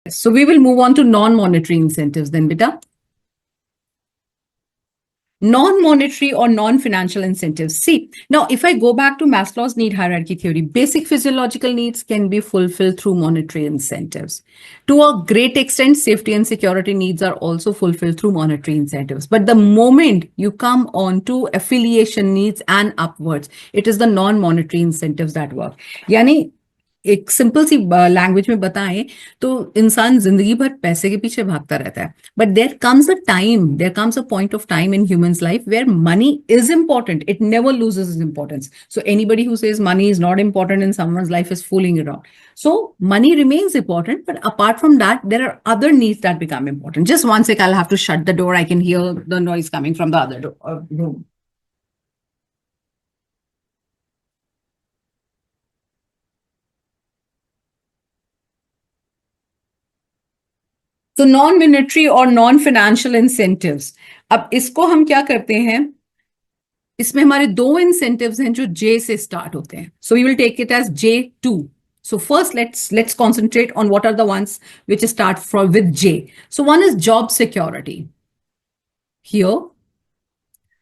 So we will move on to non-monetary incentives then, beta. Non-monetary or non-financial incentives. See, now if I go back to Maslow's need hierarchy theory, basic physiological needs can be fulfilled through monetary incentives. To a great extent, safety and security needs are also fulfilled through monetary incentives. But the moment you come on to affiliation needs and upwards, it is the non-monetary incentives that work. Yani, एक simple सी language में बताएं तो इंसान जिंदगी भर पैसे के पीछे भागता रहता है but there comes a point of time in humans life where money is important it never loses is importance so anybody who says money is not important in someone's life is fooling around so money remains important but apart from that there are other needs that become important. Just one sec, I'll have to shut the door. I can hear the noise coming from the other room. तो non मिनिट्री और non financial incentives. अब इसको हम क्या करते हैं, इसमें हमारे दो इंसेंटिव्स हैं जो जे से स्टार्ट होते हैं. So we will take it as J2. So first let's concentrate on what are the ones which start from with J. So one is job security. Here.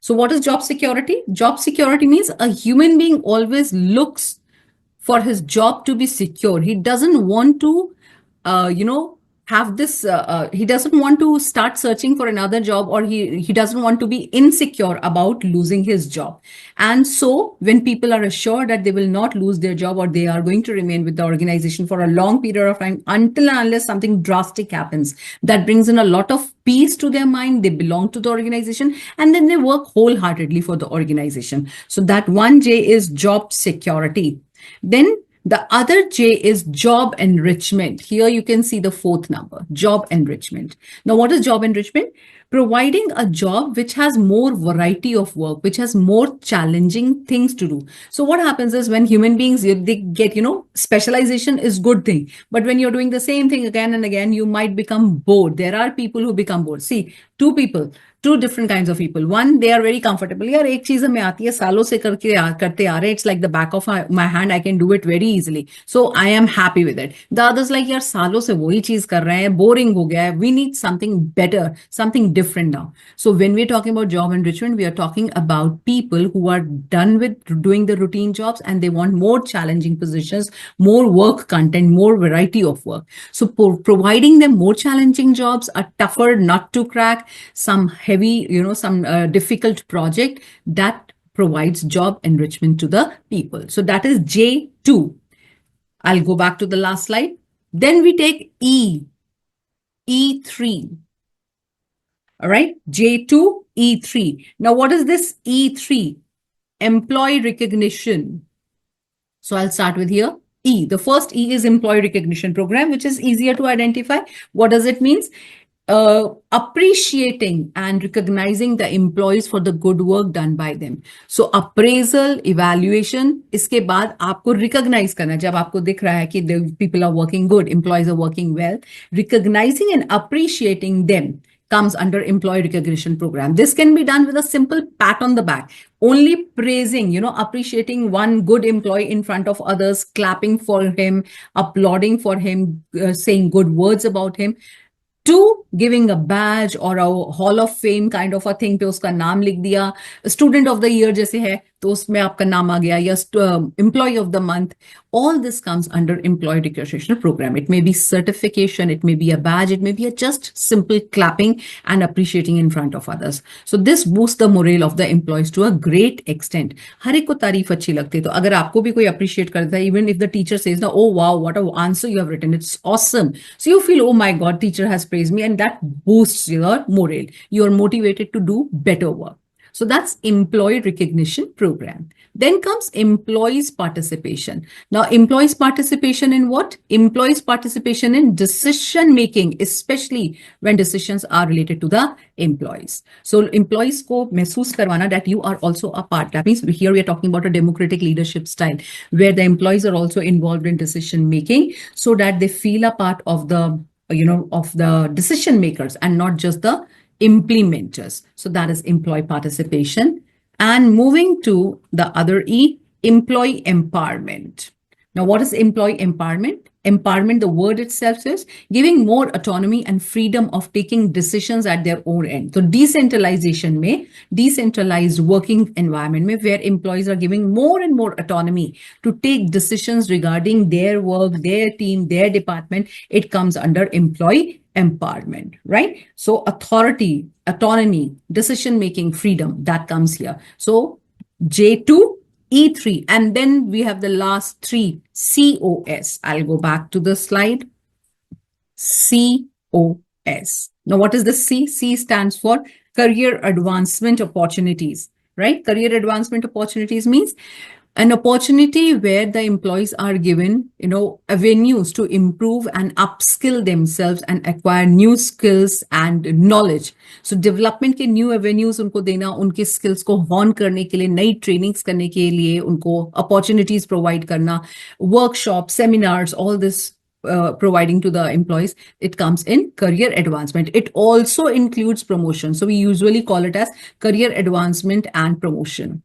So what is job security? Job security means a human being always looks for his job to be secure. He doesn't want to have this he doesn't want to start searching for another job, or he doesn't want to be insecure about losing his job. And so when people are assured that they will not lose their job or they are going to remain with the organization for a long period of time until and unless something drastic happens that brings in a lot of peace to their mind, they belong to the organization and then they work wholeheartedly for the organization. So that one J is job security. Then the other J is job enrichment. Here you can see the fourth number, job enrichment. Now, what is job enrichment? Providing a job which has more variety of work, which has more challenging things to do. So what happens is when human beings, they get, specialization is good thing. But when you're doing the same thing again and again, you might become bored. There are people who become bored. See, two different kinds of people. One, they are very comfortable. यार एक चीज हमें आती है, सालों से करते आ रहे. It's like the back of my hand. I can do it very easily. So I am happy with it. The others like यार सालों से वही चीज कर रहे हैं, boring हो गया है. We need something better, something different now. So when we're talking about job enrichment, we are talking about people who are done with doing the routine jobs and they want more challenging positions, more work content, more variety of work. So providing them more challenging jobs, a tougher nut to crack, some heavy, some difficult project that provides job enrichment to the people. So that is J2. I'll go back to the last slide. Then we take E3. All right, J2, E3. Now, what is this E3? Employee recognition. So I'll start with here. E. The first E is employee recognition program, which is easier to identify. What does it mean? Appreciating and recognizing the employees for the good work done by them. So appraisal, evaluation, इसके बाद आपको recognize करना, जब आपको दिख रहा है कि the people are working good, employees are working well, recognizing and appreciating them comes under employee recognition program. This can be done with a simple pat on the back, only praising, appreciating one good employee in front of others, clapping for him, applauding for him, saying good words about him. To giving a badge or a hall of fame kind of a thing पे उसका नाम लिख दिया, student of the year जैसे है तो उसमें आपका नाम आ गया, या employee of the month. All this comes under employee recognition program. It may be certification, it may be a badge, it may be a just simple clapping and appreciating in front of others. So this boosts the morale of the employees to a great extent. हर एक को तारीफ अच्छी लगती है, तो अगर आपको भी कोई appreciate करता है, even if the teacher says, oh wow, what an answer you have written, it's awesome. So you feel, oh my God, teacher has praised me, and that boosts your morale. You are motivated to do better work. So that's employee recognition program. Then comes employees participation. Now, employees participation in what? Employees participation in decision making, especially when decisions are related to the employees. So employees ko महसूस करवाना that you are also a part. That means here we are talking about a democratic leadership style where the employees are also involved in decision making so that they feel a part of the, of the decision makers and not just the implementers. So that is employee participation. And moving to the other E, employee empowerment. Now, what is employee empowerment? Empowerment, the word itself says, giving more autonomy and freedom of taking decisions at their own end. So decentralization में, decentralized working environment में, where employees are giving more and more autonomy to take decisions regarding their work, their team, their department, it comes under employee empowerment, right? So authority, autonomy, decision-making freedom, that comes here. So J2, E3, and then we have the last three, COS. I'll go back to the slide. COS. Now, what is the C? C stands for career advancement opportunities, right? Career advancement opportunities means an opportunity where the employees are given, avenues to improve and upskill themselves and acquire new skills and knowledge. So development के new avenues उनको देना, उनके skills को hone करने के लिए, नई trainings करने के लिए उनको opportunities provide करना, workshops, seminars, all this providing to the employees, it comes in career advancement. It also includes promotion. So we usually call it as career advancement and promotion.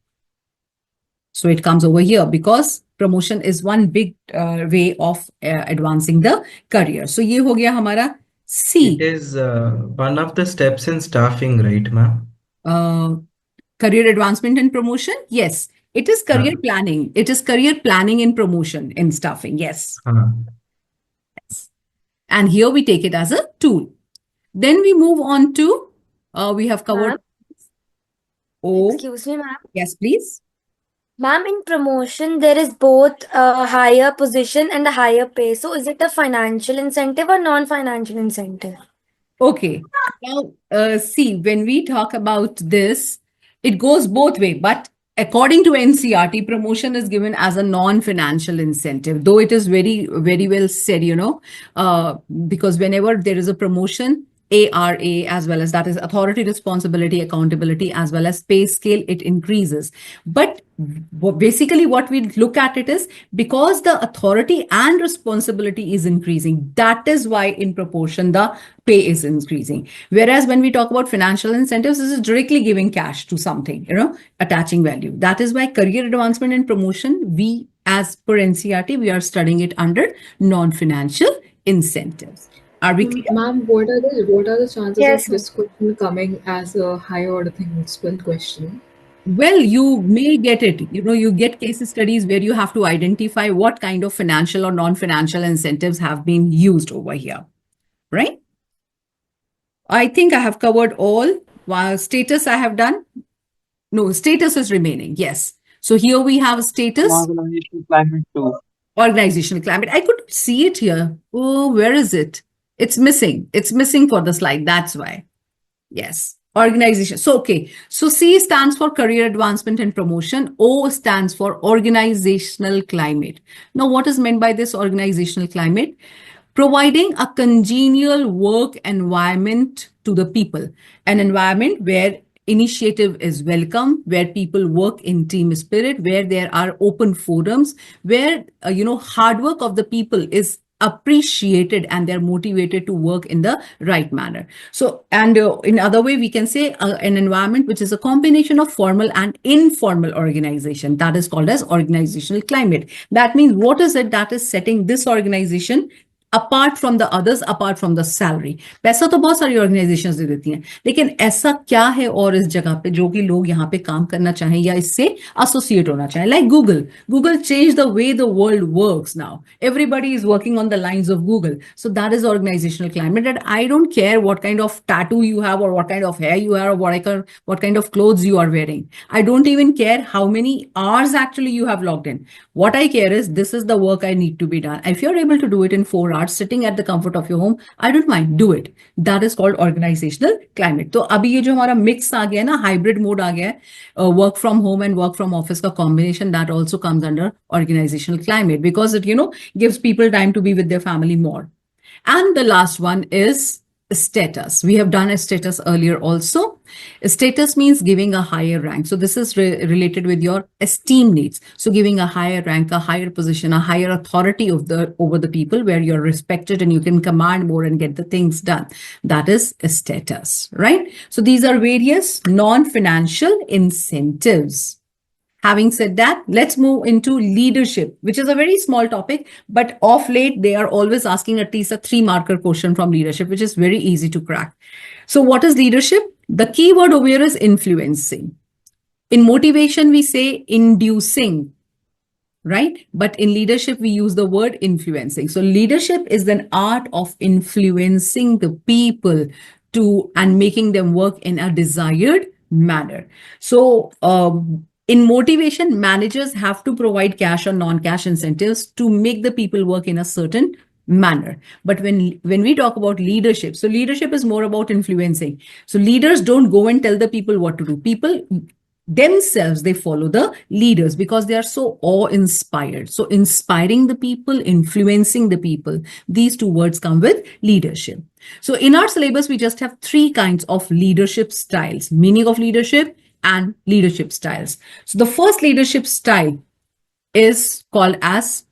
So it comes over here because promotion is one big way of advancing the career. So ये हो गया हमारा C. It is one of the steps in staffing, right, ma'am? Career advancement and promotion? Yes. It is career planning. It is career planning and promotion in staffing. Yes. Yes. And here we take it as a tool. Then we move on to, we have covered. Oh, Excuse me, ma'am. yes, please. Ma'am, in promotion, there is both a higher position and a higher pay. So is it a financial incentive or non-financial incentive? Okay. Now, see, when we talk about this, it goes both way. But according to NCRT, promotion is given as a non-financial incentive, though it is very, very well said, because whenever there is a promotion, ARA, as well as that is authority, responsibility, accountability, as well as pay scale, it increases. But basically what we look at it is because the authority and responsibility is increasing, that is why in proportion the pay is increasing. Whereas when we talk about financial incentives, this is directly giving cash to something, attaching value. That is why career advancement and promotion, we as per NCRT, we are studying it under non-financial incentives. Are we clear? Ma'am, what are the chances Yes, of this question coming as a higher order thing spell question? Well, you may get it. You get case studies where you have to identify what kind of financial or non-financial incentives have been used over here, right? I think I have covered all. While status I have done. No, status is remaining. Yes. So here we have status. Organizational climate too. Organizational climate. I couldn't see it here. Oh, where is it? It's missing. It's missing for the slide. That's why. Yes. Organization. So, okay. So C stands for career advancement and promotion. O stands for organizational climate. Now, what is meant by this organizational climate? Providing a congenial work environment to the people, an environment where initiative is welcome, where people work in team spirit, where there are open forums, where, hard work of the people is appreciated and they're motivated to work in the right manner. So, and in other way, we can say an environment which is a combination of formal and informal organization. That is called as organizational climate. That means what is it that is setting this organization apart from the others, apart from the salary? पैसा तो बहुत सारी organizations दे देती हैं, लेकिन ऐसा क्या है और इस जगह पे जो कि लोग यहाँ पे काम करना चाहें या इससे associate होना चाहें? Like Google changed the way the world works now. Everybody is working on the lines of Google. So that is organizational climate. And I don't care what kind of tattoo you have or what kind of hair you have or what kind of clothes you are wearing. I don't even care how many hours actually you have logged in. What I care is this is the work I need to be done. If you're able to do it in 4 hours, sitting at the comfort of your home, I don't mind, do it. That is called organizational climate. तो अभी ये जो हमारा mix आ गया ना, hybrid mode आ गया है, work from home and work from office का combination, that also comes under organizational climate because it, gives people time to be with their family more. And the last one is status. We have done a status earlier also. Status means giving a higher rank. So this is related with your esteem needs. So giving a higher rank, a higher position, a higher authority over the people where you're respected and you can command more and get the things done. That is a status, right? So these are various non-financial incentives. Having said that, let's move into leadership, which is a very small topic, but of late, they are always asking at least a 3-marker question from leadership, which is very easy to crack. So what is leadership? The key word over here is influencing. In motivation, we say inducing, right? But in leadership, we use the word influencing. So leadership is an art of influencing the people to and making them work in a desired manner. So in motivation, managers have to provide cash or non-cash incentives to make the people work in a certain manner. But when we talk about leadership, so leadership is more about influencing. So leaders don't go and tell the people what to do. People themselves, they follow the leaders because they are so awe-inspired. So inspiring the people, influencing the people, these two words come with leadership. So in our syllabus, we just have 3 kinds of leadership styles: meaning of leadership and leadership styles. So the first leadership style is called as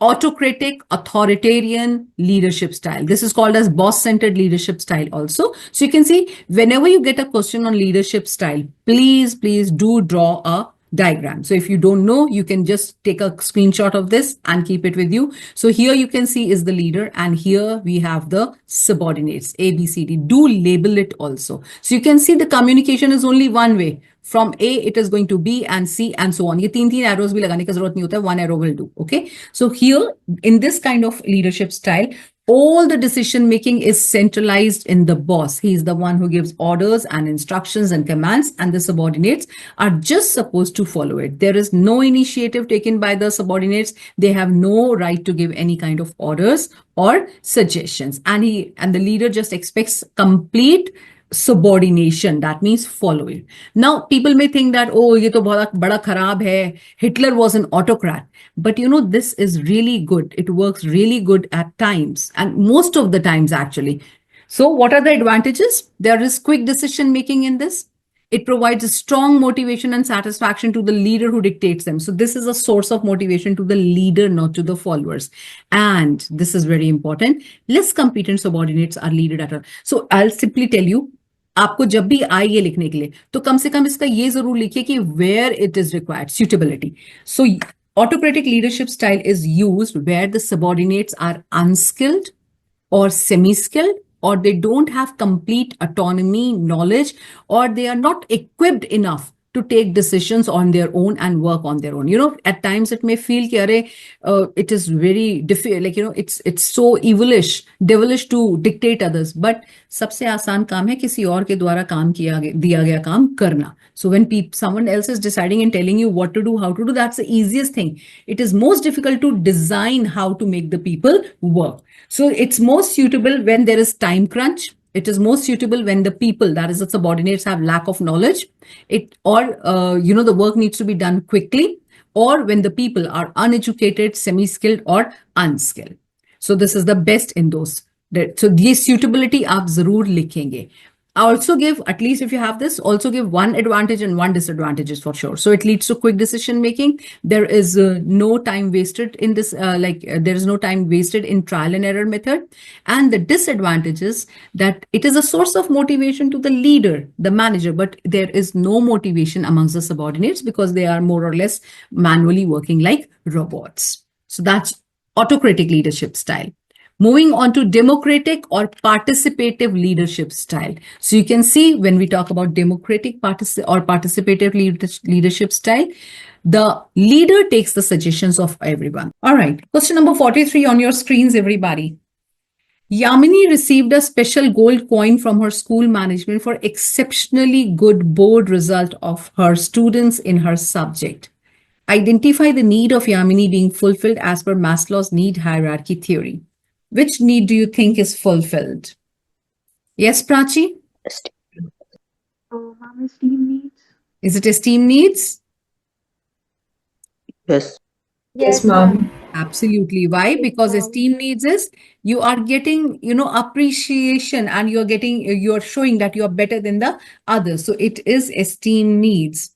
autocratic, authoritarian leadership style. This is called as boss-centered leadership style also. So you can see whenever you get a question on leadership style, please do draw a diagram. So if you don't know, you can just take a screenshot of this and keep it with you. So here you can see is the leader, and here we have the subordinates, A, B, C, D. Do label it also. So you can see the communication is only one way. From A, it is going to B and C and so on. ये 3 arrows भी लगाने की जरूरत नहीं होता है. 1 arrow will do. Okay. So here in this kind of leadership style, all the decision making is centralized in the boss. He is the one who gives orders and instructions and commands, and the subordinates are just supposed to follow it. There is no initiative taken by the subordinates. They have no right to give any kind of orders or suggestions. And the leader just expects complete subordination. That means follow it. Now, people may think that, oh, ye to bahut bada kharab hai. Hitler was an autocrat. But you know, this is really good. It works really good at times, and most of the times actually. So what are the advantages? There is quick decision making in this. It provides a strong motivation and satisfaction to the leader who dictates them. So this is a source of motivation to the leader, not to the followers. And this is very important. Less competent subordinates are leaded at all. So I'll simply tell you, आपको जब भी आए ये लिखने के लिए, तो कम से कम इसका ये जरूर लिखिए कि where it is required, suitability. So autocratic leadership style is used where the subordinates are unskilled or semi-skilled, or they don't have complete autonomy, knowledge, or they are not equipped enough to take decisions on their own and work on their own. You know, at times it may feel that it is very difficult, like, you know, it's so devilish to dictate others. But सबसे आसान काम है किसी और के द्वारा दिया गया काम करना. So when someone else is deciding and telling you what to do, how to do, that's the easiest thing. It is most difficult to design how to make the people work. So it's most suitable when there is time crunch. It is most suitable when the people, that is the subordinates, have lack of knowledge. The work needs to be done quickly, or when the people are uneducated, semi-skilled, or unskilled. So this is the best in those. So this suitability आप जरूर लिखेंगे. Also give, at least if you have this, also give one advantage and one disadvantages for sure. So it leads to quick decision making. There is no time wasted in this, there is no time wasted in trial and error method. And the disadvantages that it is a source of motivation to the leader, the manager, but there is no motivation amongst the subordinates because they are more or less manually working like robots. So that's autocratic leadership style. Moving on to democratic or participative leadership style. So you can see when we talk about democratic or participative leadership style, the leader takes the suggestions of everyone. All right, question number 43 on your screens, everybody. Yamini received a special gold coin from her school management for exceptionally good board result of her students in her subject. Identify the need of Yamini being fulfilled as per Maslow's need hierarchy theory. Which need do you think is fulfilled? Yes, Prachi? Ma'am, esteem needs. Is it esteem needs? Yes. Yes, ma'am. Absolutely. Why? Because esteem needs is you are getting, appreciation, and you're showing that you're better than the others. So it is esteem needs.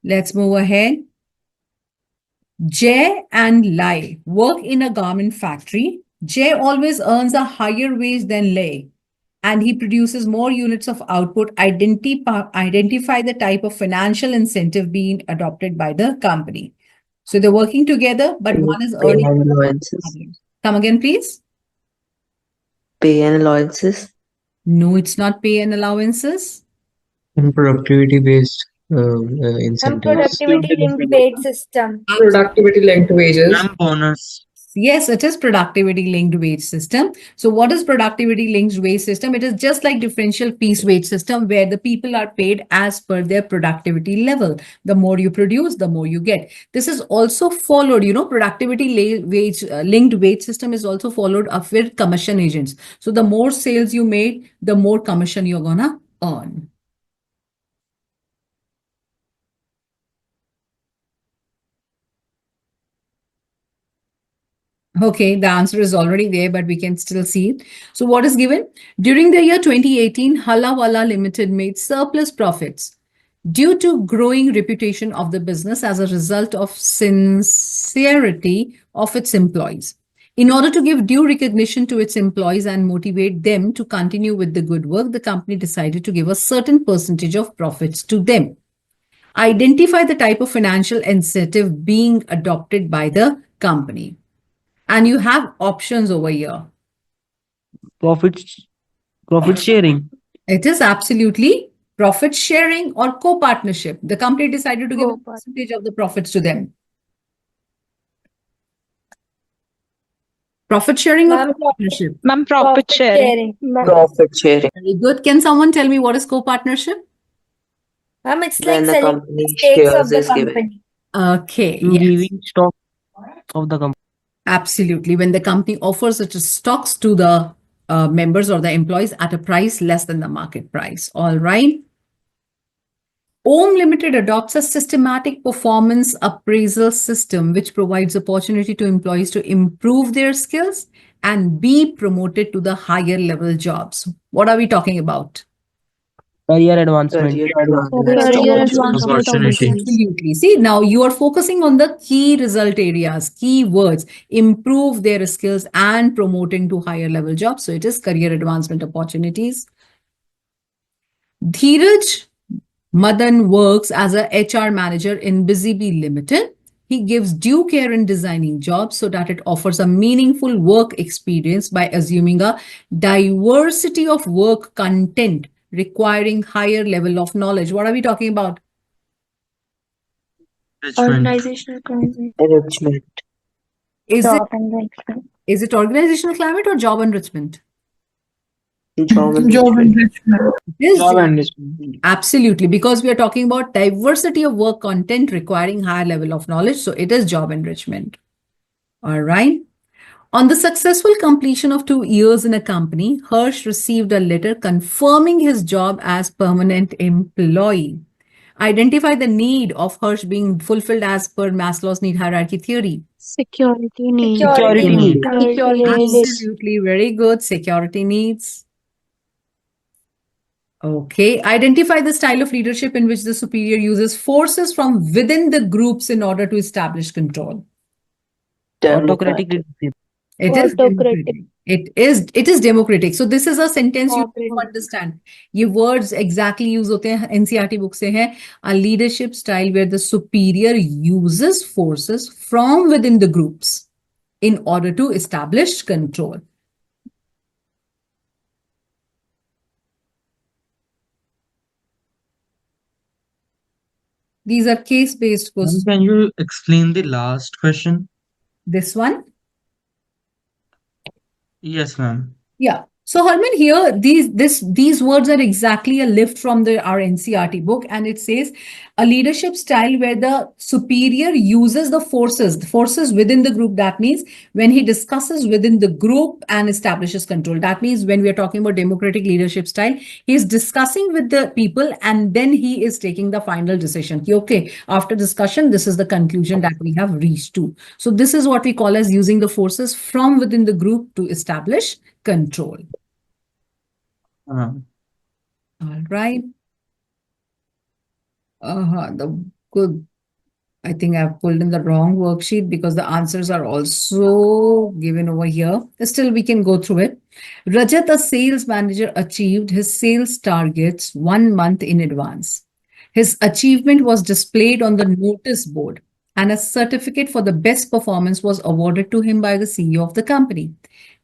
Let's move ahead. Jay and Lai work in a garment factory. Jay always earns a higher wage than Lai, and he produces more units of output, identify the type of financial incentive being adopted by the company. So they're working together, but one is Pay earning. and allowances. Come again, please. Pay and allowances. No, it's not pay and allowances. And productivity based Some incentives. productivity linked paid system. Productivity linked wages. Ma'am, bonus. Yes, it is productivity linked wage system. So what is productivity linked wage system? It is just like differential piece wage system where the people are paid as per their productivity level. The more you produce, the more you get. This is also followed, productivity linked wage system is also followed up with commission agents. So the more sales you made, the more commission you're gonna earn. Okay, the answer is already there, but we can still see it. So what is given? During the year 2018, Halawala Limited made surplus profits due to growing reputation of the business as a result of sincerity of its employees. In order to give due recognition to its employees and motivate them to continue with the good work, the company decided to give a certain percentage of profits to them. Identify the type of financial incentive being adopted by the company. And you have options over here. Profit sharing. It is absolutely profit sharing or co-partnership. The company decided to give a Co-part- percentage of the profits to them. Profit sharing or Ma'am, co-partnership? Ma'am, profit sharing. Profit sharing. Very good. Can someone tell me what is co-partnership? Ma'am, it's When like the selling company stakes of shares the is given. company. Okay. Yes. Giving stock of the company. Absolutely. When the company offers its stocks to the members or the employees at a price less than the market price. All right. OHM Limited adopts a systematic performance appraisal system which provides opportunity to employees to improve their skills and be promoted to the higher level jobs. What are we talking about? Career advancement. Career Career advancement Opportunity. Absolutely. See, now you are focusing on the key result areas, key words, improve their skills and promoting to higher level jobs. So it is career advancement opportunities. Dheeraj Madan works as a HR manager in BusyBee Limited. He gives due care in designing jobs so that it offers a meaningful work experience by assuming a diversity of work content requiring higher level of knowledge. What are we talking about? Organizational climate. Enrichment. Is Job enrichment. it organizational climate or job enrichment? Job enrichment. It is Job job- enrichment. Absolutely, because we are talking about diversity of work content requiring higher level of knowledge. So it is job enrichment. All right. On the successful completion of 2 years in a company, Harsh received a letter confirming his job as permanent employee. Identify the need of Harsh being fulfilled as per Maslow's need hierarchy theory. Security needs. Security need. Absolutely, very good. Security needs. Okay. Identify the style of leadership in which the superior uses forces from within the groups in order to establish control. Autocratic Democratic. leadership. It is Autocratic. democratic. It is democratic. So this is a sentence you Cooperative. have to understand. ये words exactly use होते हैं NCERT book से हैं. A leadership style where the superior uses forces from within the groups in order to establish control. These are case-based Ma'am, questions. can you explain the last question? This one. Yes, ma'am. Yeah. So Harman, here these words are exactly a lift from our NCERT book, and it says a leadership style where the superior uses the forces within the group. That means when he discusses within the group and establishes control. That means when we are talking about democratic leadership style, he is discussing with the people and then he is taking the final decision. Okay, after discussion, this is the conclusion that we have reached to. So this is what we call as using the forces from within the group to establish control. All right. The good. I think I've pulled in the wrong worksheet because the answers are also given over here. Still, we can go through it. Rajat, a sales manager, achieved his sales targets 1 month in advance. His achievement was displayed on the notice board, and a certificate for the best performance was awarded to him by the CEO of the company.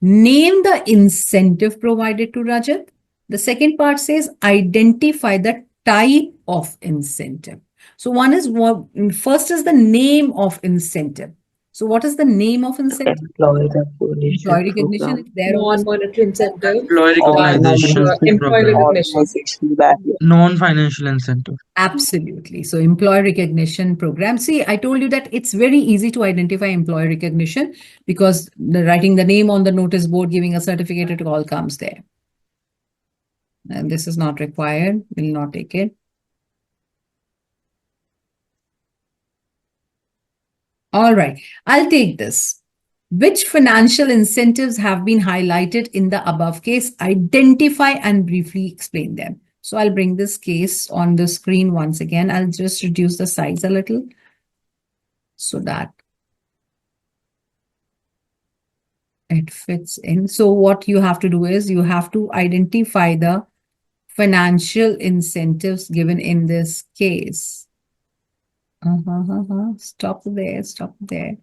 Name the incentive provided to Rajat. The second part says identify the type of incentive. So one is first is the name of incentive. So what is the name of incentive? Employee recognition Employee recognition program. is there. on the Non-monetary incentive Employee or recognition employee program. recognition. Organizational value. Non-financial incentive. Absolutely. So employee recognition program. See, I told you that it's very easy to identify employee recognition because writing the name on the notice board, giving a certificate, it all comes there. And this is not required. Will not take it. All right. I'll take this. Which financial incentives have been highlighted in the above case? Identify and briefly explain them. So I'll bring this case on the screen once again. I'll just reduce the size a little so that it fits in. So what you have to do is you have to identify the financial incentives given in this case. Stop there.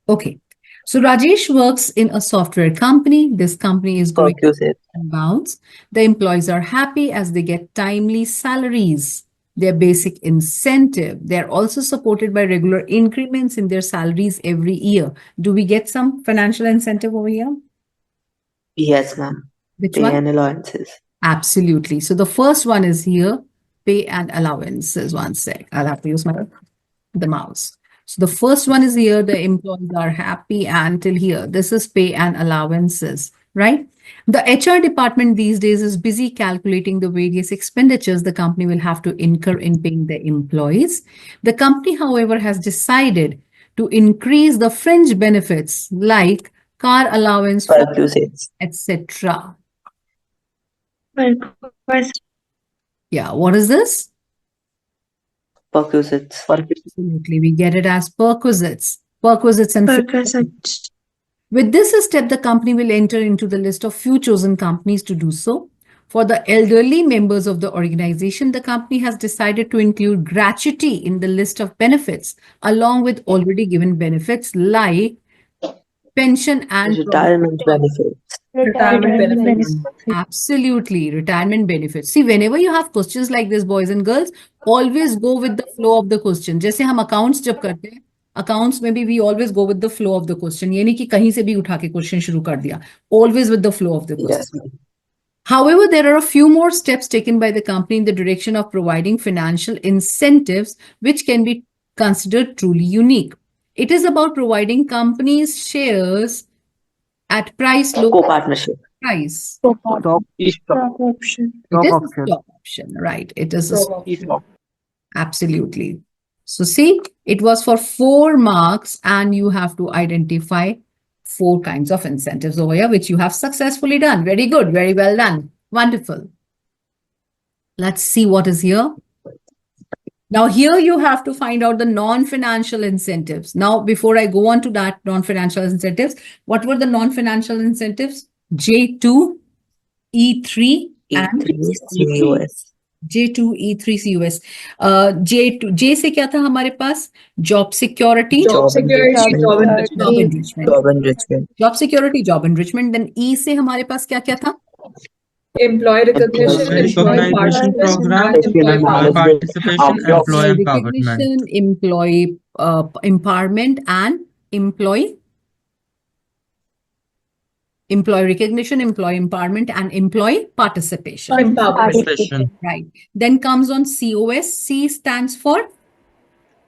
Okay. So Rajesh works in a software company. This company is growing Perquisite. and bounds. The employees are happy as they get timely salaries. Their basic incentive. They're also supported by regular increments in their salaries every year. Do we get some financial incentive over here? Yes, ma'am. Which Pay one? and allowances. Absolutely. So the first one is here, pay and allowances. One sec. I'll have to use the mouse. So the first one is here, the employees are happy until here. This is pay and allowances, right? The HR department these days is busy calculating the various expenditures the company will have to incur in paying their employees. The company, however, has decided to increase the fringe benefits like car allowance, Perquisite. etc. Perquisite. Yeah, what is this? Perquisites. Absolutely, we get it as perquisites. Perquisites and Perquisite. with this step, the company will enter into the list of few chosen companies to do so. For the elderly members of the organization, the company has decided to include gratuity in the list of benefits, along with already given benefits like pension and Retirement benefits. Retirement benefits. Absolutely, retirement benefits. See, whenever you have questions like this, boys and girls, always go with the flow of the question. जैसे हम accounts जब करते हैं, accounts में भी we always go with the flow of the question. ये नहीं कि कहीं से भी उठा के question शुरू कर दिया. Always with the flow of the question. Yes, ma'am. However, there are a few more steps taken by the company in the direction of providing financial incentives, which can be considered truly unique. It is about providing companies shares at price low Co-partnership. price. Stock option. It is a option. stock option, right? It is a Stock stock. Absolutely. So see, it was for 4 marks and you have to identify 4 kinds of incentives over here, which you have successfully done. Very good. Very well done. Wonderful. Let's see what is here. Now here you have to find out the non-financial incentives. Now, before I go on to that non-financial incentives, what were the non-financial incentives? J2, E3, and E3 CUS. J2, E3, CUS. J से क्या था हमारे पास? Job security, Job security, job enrichment. job enrichment. Job enrichment. Job security, job enrichment. Then E से हमारे पास क्या था? Employee recognition, employee Recognition program, participation, and employee participation, employee empowerment. Recognition, employee empowerment, and employee recognition, employee empowerment, and employee participation. empowerment. Participation. Right. Then comes on COS. C stands for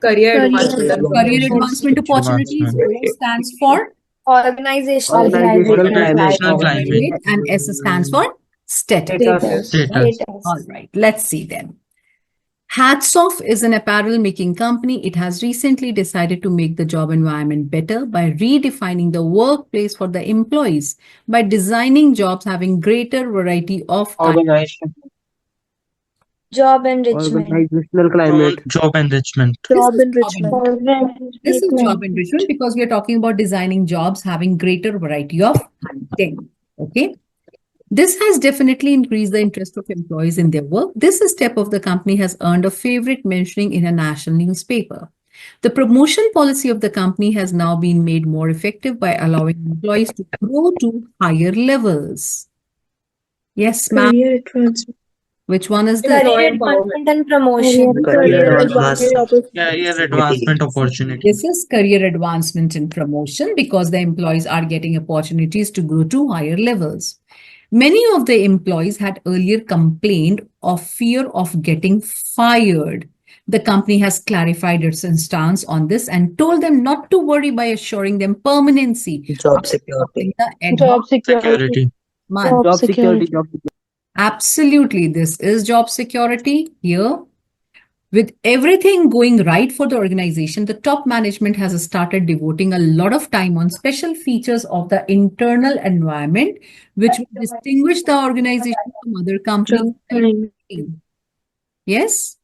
Career Career advancement. and career promotion. advancement opportunities. O stands for Organizational Organizational climate. and S stands for status. Status. All right, let's see then. Hats Off is an apparel making company. It has recently decided to make the job environment better by redefining the workplace for the employees by designing jobs having greater variety of Organization. Job enrichment. Organizational climate. Job enrichment. Job This is enrichment. This is job enrichment because we are talking about designing jobs having greater variety of content. Okay. This has definitely increased the interest of employees in their work. This step of the company has earned a favorite mentioning in a national newspaper. The promotion policy of the company has now been made more effective by allowing employees to grow to higher levels. Yes, ma'am. Career advancement. Which one is this? Career advancement and promotion. Career advancement. Career advancement opportunity. This is career advancement and promotion because the employees are getting opportunities to grow to higher levels. Many of the employees had earlier complained of fear of getting fired. The company has clarified its stance on this and told them not to worry by assuring them permanency. Job security. Job security. Man, Job security. Job security. absolutely, this is job security here. With everything going right for the organization, the top management has started devoting a lot of time on special features of the internal environment, which will distinguish the organization from other companies. Yes?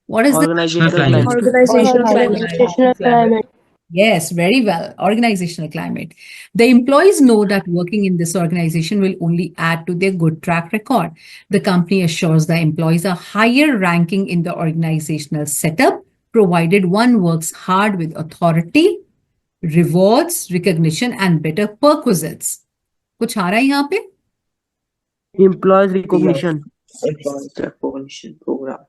What is that? Organizational climate. climate. Organizational climate. Yes, very well. Organizational climate. The employees know that working in this organization will only add to their good track record. The company assures the employees a higher ranking in the organizational setup, provided one works hard with authority, rewards, recognition, and better perquisites. कुछ आ रहा है यहाँ पे? Employees recognition. Employees recognition program.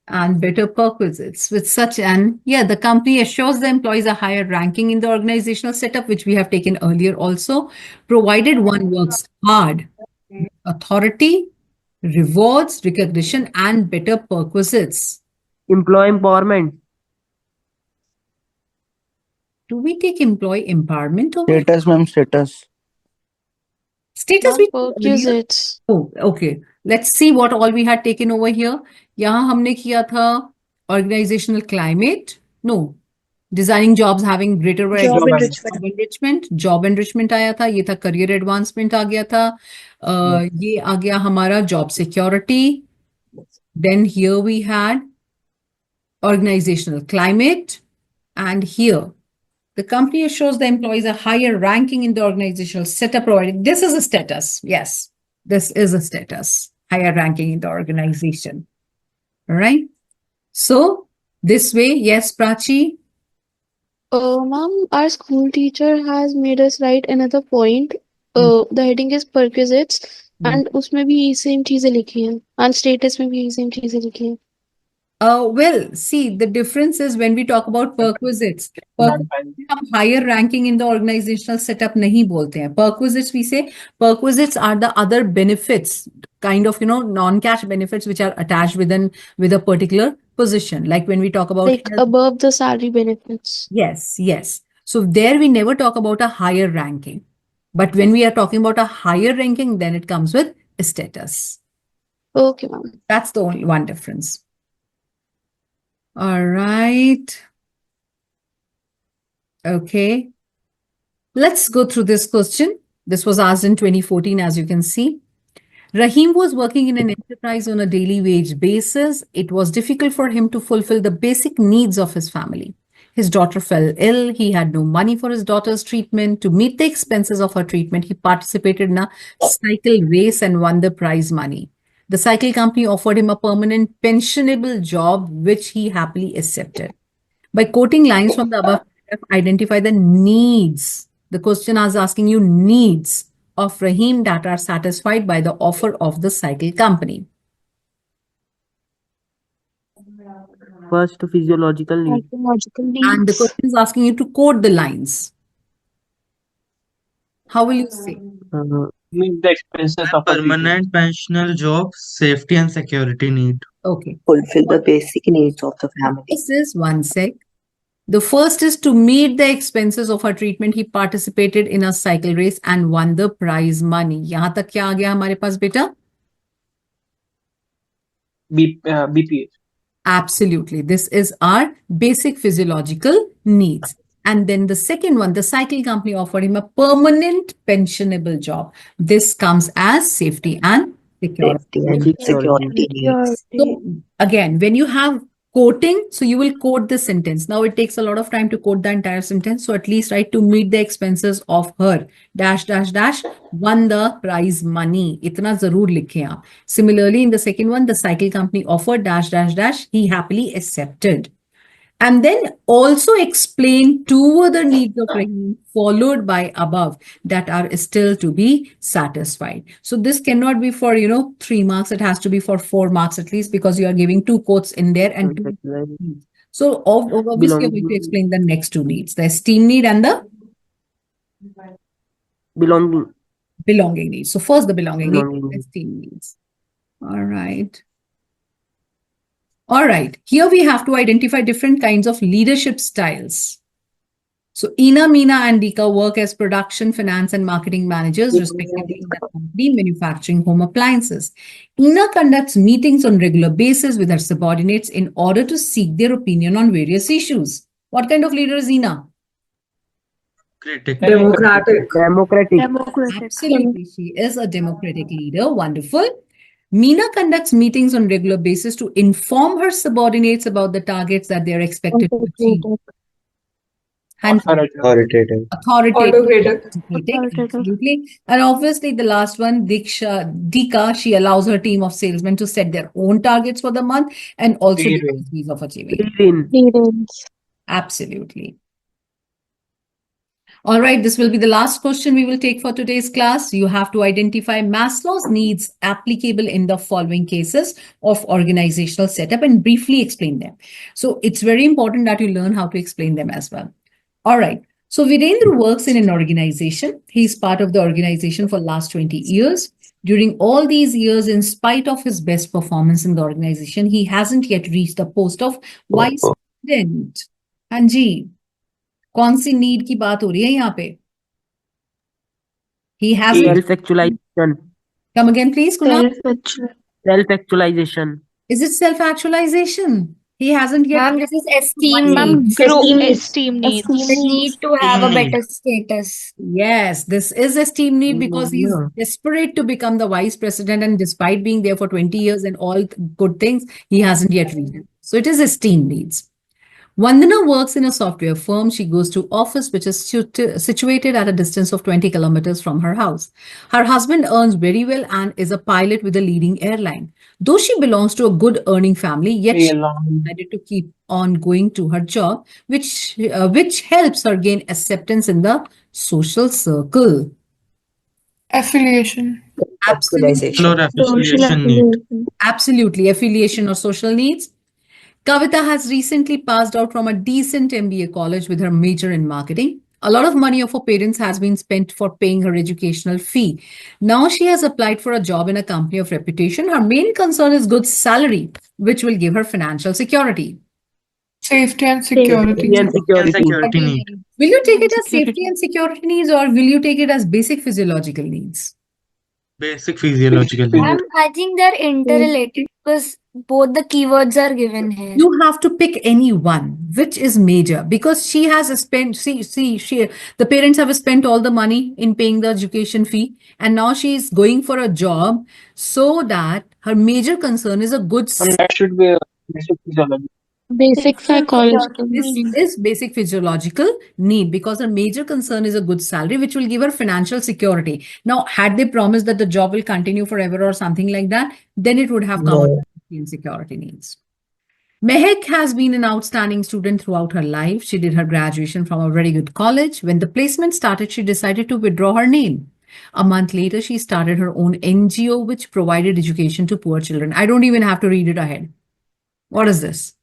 And better perquisites with such the company assures the employees a higher ranking in the organizational setup, which we have taken earlier also, provided one works hard, authority, rewards, recognition, and better perquisites. Employee empowerment. Do we take employee empowerment over here? Status, ma'am, status. Status we Perquisites. Oh, okay. Let's see what all we had taken over here. यहाँ हमने किया था organizational climate. No. Designing jobs having greater variety. Job enrichment. Job enrichment. Job enrichment आया था. ये था career advancement आ गया था. ये आ गया हमारा job security. Then here we had organizational climate. And here, the company assures the employees a higher ranking in the organizational setup provided. This is a status. Yes, this is a status. Higher ranking in the organization. All right. So this way, yes, Prachi. Ma'am, our school teacher has made us write another point. The heading is perquisites, and उसमें भी यही same चीजें लिखी हैं, and status में भी यही same चीजें लिखी हैं. Well, see, the difference is when we talk about perquisites, हम higher ranking in the organizational setup नहीं बोलते हैं. Perquisites, we say, perquisites are the other benefits, kind of, non-cash benefits which are attached with a particular position. Like when we talk about Like above the salary benefits. Yes, yes. So there we never talk about a higher ranking. But when we are talking about a higher ranking, then it comes with status. Okay, ma'am. That's the only one difference. All right. Okay. Let's go through this question. This was asked in 2014, as you can see. Rahim was working in an enterprise on a daily wage basis. It was difficult for him to fulfill the basic needs of his family. His daughter fell ill. He had no money for his daughter's treatment. To meet the expenses of her treatment, he participated in a cycle race and won the prize money. The cycle company offered him a permanent pensionable job, which he happily accepted. By quoting lines from the above, identify the needs. The question is asking you needs of Rahim that are satisfied by the offer of the cycle company. First, physiological need. Psychological And the needs. question is asking you to quote the lines. How will you say? Meet the expenses of a Permanent pensional job, safety and security need. Okay. Fulfill the basic needs of the family. This is one sec. The first is to meet the expenses of her treatment. He participated in a cycle race and won the prize money. यहाँ तक क्या आ गया हमारे पास बेटा? BPH. Absolutely. This is our basic physiological needs. And then the second one, the cycle company offered him a permanent pensionable job. This comes as safety and Security. Safety and security needs. So again, when you have quoting, so you will quote the sentence. Now it takes a lot of time to quote the entire sentence. So at least write to meet the expenses of her dash dash dash won the prize money. Itna zarur likhe aap. Similarly, in the second one, the cycle company offered dash dash dash. He happily accepted. And then also explain two other needs of Rahim followed by above that are still to be satisfied. So this cannot be for, 3 marks. It has to be for 4 marks at least because you are giving 2 quotes in there and 2 needs. So obviously you're going to explain the next 2 needs, the esteem need and the belonging needs. So first the belonging Belonging needs, esteem needs. All right. Here we have to identify different kinds of leadership styles. So Ina, Meena, and Dika work as production, finance, and marketing managers, respectively, in the company manufacturing home appliances. Ina conducts meetings on regular basis with her subordinates in order to seek their opinion on various issues. What kind of leader is Ina? Democratic. Absolutely, she is a democratic leader. Wonderful. Meena conducts meetings on regular basis to inform her subordinates about the targets that they are expected to achieve. Authoritative. Authoritative. Autocratic. Absolutely. And obviously the last one, Dika, she allows her team of salesmen to set their own targets for the month and also the ways of achieving it. Absolutely. All right, this will be the last question we will take for today's class. You have to identify Maslow's needs applicable in the following cases of organizational setup and briefly explain them. So it's very important that you learn how to explain them as well. All right. So Virendra works in an organization. He's part of the organization for last 20 years. During all these years, in spite of his best performance in the organization, he hasn't yet reached the post of vice president. Hanji. कौन सी need की बात हो रही है यहाँ पे? He has self-actualization. Come again, please, Kunal. Self-actualization. Is it self-actualization? He hasn't yet. Ma'am, this is esteem. Esteem needs. Need to have a better status. Yes, this is esteem need because he's desperate to become the vice president, and despite being there for 20 years and all good things, he hasn't yet reached it. So it is esteem needs. Vandana works in a software firm. She goes to office, which is situated at a distance of 20 kilometers from her house. Her husband earns very well and is a pilot with a leading airline. Though she belongs to a good earning family, yet she decided to keep on going to her job, which helps her gain acceptance in the social circle. Affiliation. Absolutely. Affiliation or social needs. Kavita has recently passed out from a decent MBA college with her major in marketing. A lot of money of her parents has been spent for paying her educational fee. Now she has applied for a job in a company of reputation. Her main concern is good salary, which will give her financial security. Safety and security. Need. Will you take it as safety and security needs, or will you take it as basic physiological needs? Basic physiological needs. I think they're interrelated because both the keywords are given here. You have to pick any one, which is major, because she has spent, the parents have spent all the money in paying the education fee, and now she is going for a job, so that her major concern is a good. And that should be a basic physiology. Basic psychological This need. is basic physiological need because her major concern is a good salary, which will give her financial security. Now, had they promised that the job will continue forever or something like that, then it would have come under safety and security needs. Mehak has been an outstanding student throughout her life. She did her graduation from a very good college. When the placement started, she decided to withdraw her name. A month later, she started her own NGO, which provided education to poor children. I don't even have to read it ahead. What is this?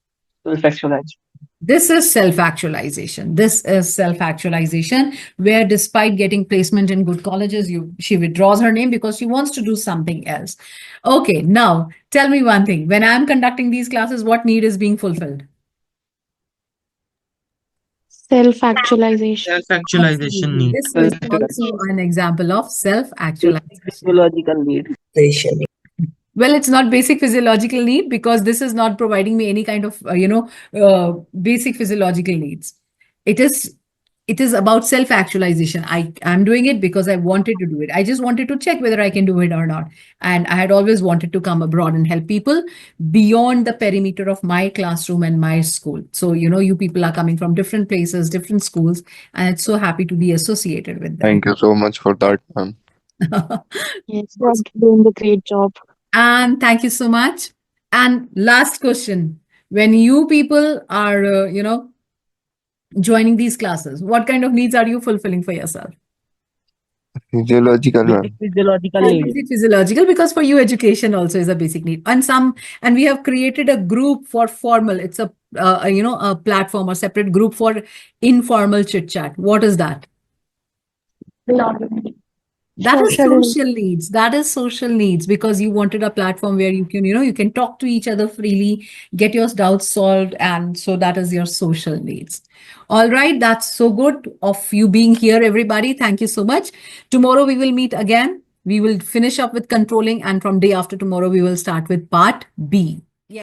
Self-actualization. This is self-actualization. This is self-actualization, where despite getting placement in good colleges, she withdraws her name because she wants to do something else. Okay, now tell me one thing. When I'm conducting these classes, what need is being fulfilled? Self-actualization. Self-actualization need. This is also an example of self-actualization. Physiological need. Well, it's not basic physiological need because this is not providing me any kind of, basic physiological needs. It it is about self-actualization. I'm doing it because I wanted to do it. I just wanted to check whether I can do it or not. And I had always wanted to come abroad and help people beyond the perimeter of my classroom and my school. So, you people are coming from different places, different schools, and it's so happy to be associated with them. Thank you so much for that, ma'am. Yes, you're doing the great job. And thank you so much. And last question. When you people are, joining these classes, what kind of needs are you fulfilling for yourself? Physiological, ma'am. Physiological Why need. is it physiological? Because for you, education also is a basic need. And we have created a group for formal. It's a platform or separate group for informal chit chat. What is that? That is Social social needs. That is social needs, because you wanted a platform where you can talk to each other freely, get your doubts solved. And so that is your social needs. All right. That's so good of you being here, everybody. Thank you so much. Tomorrow we will meet again. We will finish up with controlling, and from day after tomorrow, we will start with part B.